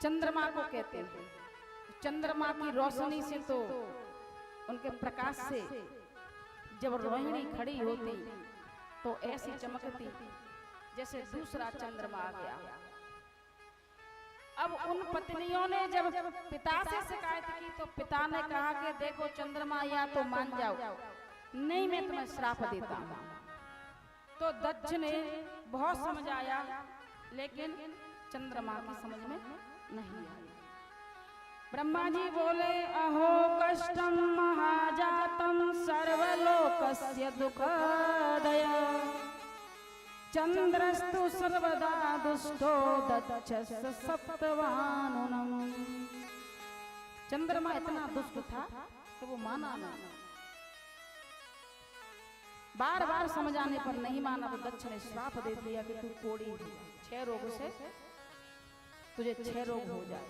चंद्रमा को कहते हैं। चंद्रमा की रोशनी से तो उनके प्रकाश से जब रोहिणी खड़ी होती तो ऐसी चमकती जैसे दूसरा चंद्रमा आ गया। अब उन पत्नियों ने जब पिता से शिकायत की तो पिता ने कहा कि देखो चंद्रमा या तो मान जाओ, नहीं मैं तुम्हें श्राप देता हूं। तो दक्ष ने बहुत समझाया लेकिन चंद्रमा की समझ में नहीं आई। ब्रह्मा जी बोले अहो कष्टम महाजातम सर्वलोकस्य दुःखदय चंद्रस्तु सर्वदा दुष्टो दक्षस्य सप्तवानुनम। चंद्रमा इतना दुष्ट था तो वो माना नहीं। बार बार समझाने पर नहीं माना तो दक्ष ने श्राप दे दिया कि तू कोढ़ी 6 रोग से तुझे 6 रोग हो जाए।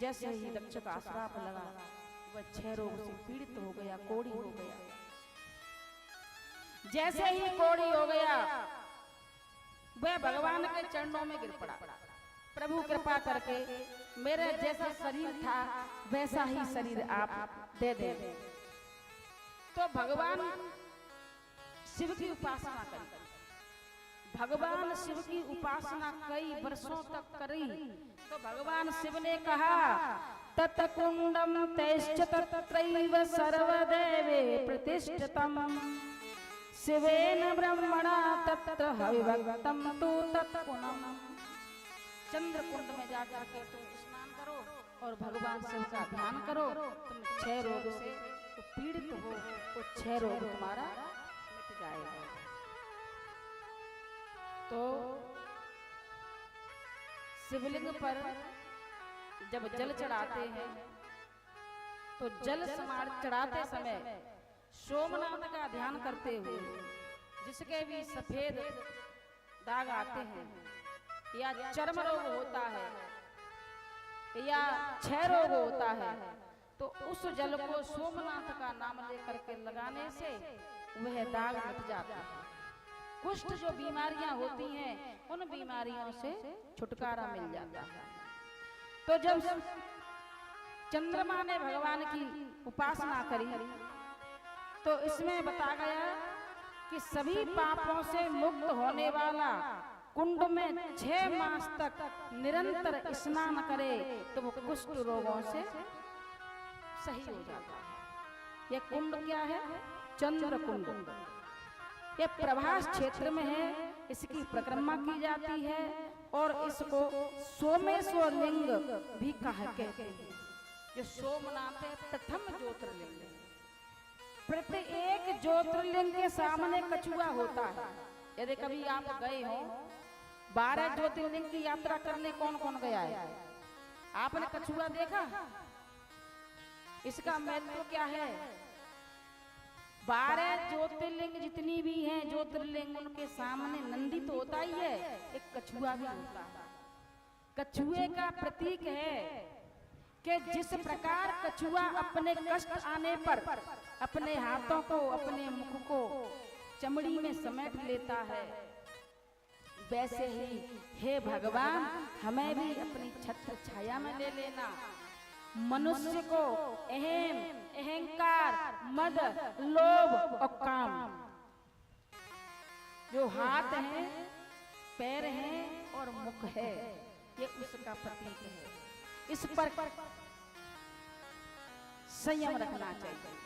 जैसे ही दक्ष का श्राप लगा वह 6 रोग से पीड़ित हो गया, कोढ़ी हो गया। जैसे ही कोढ़ी हो गया वह भगवान के चरणों में गिर पड़ा। प्रभु कृपा करके मेरे जैसा शरीर था वैसा ही शरीर आप दे दे। तो भगवान शिव की उपासना करी। भगवान शिव की उपासना कई वर्षों तक करी तो भगवान शिव ने कहा तत्कुंडम तैश्च तत्रैव सर्वदेवे प्रतिष्ठितम शिवेन ब्रह्मणा तत्र हविभक्तम तु तत्कुंडम। चंद्रकुंड में जाकर के तुम स्नान करो और भगवान शिव का ध्यान करो, तुम 6 रोग से तो पीड़ित हो तो 6 रोग तुम्हारा मिट जाएगा। तो शिवलिंग पर जब जल चढ़ाते हैं तो जल चढ़ाते समय सोमनाथ का ध्यान करते हुए जिसके भी सफेद दाग आते हैं या चर्म रोग होता है या क्षय रोग होता है तो उस जल को सोमनाथ का नाम लेकर के लगाने से वह दाग मिट जाता है। कुष्ठ जो बीमारियां होती हैं उन बीमारियों से छुटकारा मिल जाता है। तो जब चंद्रमा ने भगवान की उपासना करी तो इसमें बता गया कि सभी पापों से मुक्त होने वाला कुंड में 6 मास तक निरंतर स्नान करे तो वो कुष्ठ रोगों से सही हो जाता है। यह कुंड क्या है? चंद्र कुंड। यह प्रभास क्षेत्र में है, इसकी परिक्रमा की जाती है और इसको सोमेश्वर लिंग भी कहते हैं। जो सोमनाथ है प्रथम ज्योतिर्लिंग। प्रत्येक ज्योतिर्लिंग के सामने कछुआ होता है। यदि कभी आप गए हो 12 ज्योतिर्लिंग की यात्रा करने, कौन कौन गया है? आपने कछुआ देखा? इसका महत्व क्या है? 12 ज्योतिर्लिंग जितनी भी हैं ज्योतिर्लिंग उनके सामने नंदी तो होता ही है, एक कछुआ भी होता है। कछुए का प्रतीक है कि जिस प्रकार कछुआ अपने कष्ट आने पर अपने हाथों को अपने मुख को चमड़ी में समेट लेता है, वैसे ही हे भगवान हमें भी अपनी छत्र छाया में ले लेना। मनुष्य को अहंकार, मद, लोभ और काम, जो हाथ हैं, पैर हैं और मुख है, ये उसका प्रतीक है। इस पर संयम रखना चाहिए।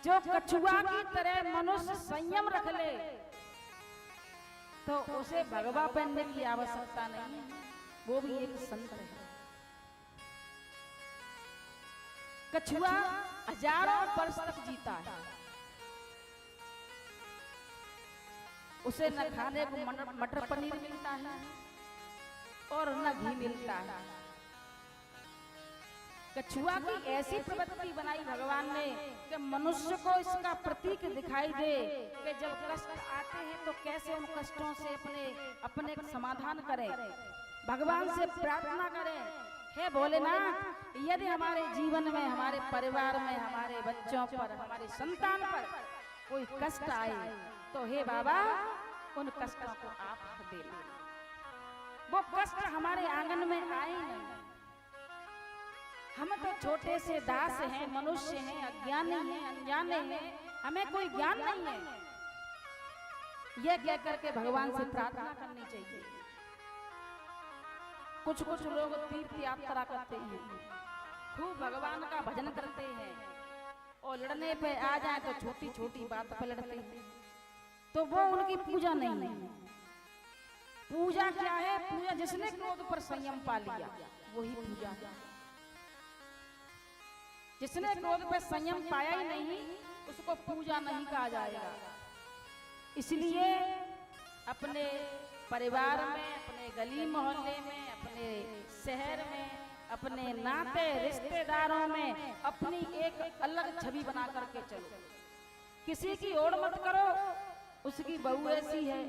जो कछुआ की तरह मनुष्य संयम रख ले तो उसे भगवा पहनने की आवश्यकता नहीं है, वो भी एक संत है। कछुआ हजारों वर्ष तक जीता है, उसे न खाने को मटर पनीर मिलता है और न घी मिलता है। कछुआ की ऐसी प्रवृत्ति बनाई भगवान ने कि मनुष्य को इसका प्रतीक दिखाई दे कि जब कष्ट आते हैं तो कैसे उन कष्टों से अपने समाधान करें, भगवान से प्रार्थना करें। हे भोलेनाथ, यदि हमारे जीवन में, हमारे परिवार में, हमारे बच्चों पर, हमारे संतान पर कोई कष्ट आए तो हे बाबा उन कष्टों को आप देना। वो कष्ट हमारे आंगन में आए नहीं। हम तो छोटे से दास हैं, मनुष्य हैं, अज्ञानी हैं, अनजाने हैं, हमें कोई ज्ञान नहीं है। यह कह करके भगवान से प्रार्थना करनी चाहिए। कुछ कुछ लोग तीर्थ यात्रा करते हैं, खूब भगवान का भजन करते हैं, और लड़ने पे आ जाए तो छोटी छोटी बात पर लड़ते हैं, तो वो उनकी पूजा नहीं है। पूजा क्या है? पूजा जिसने क्रोध पर संयम पा लिया वही पूजा है। जिसने क्रोध पर संयम पाया ही नहीं उसको पूजा नहीं कहा जाएगा। इसलिए अपने परिवार में, अपने गली मोहल्ले में, अपने शहर में, अपने नाते रिश्तेदारों में अपनी एक अलग छवि बना करके चलो। किसी की ओर मत करो, उसकी बहू ऐसी है,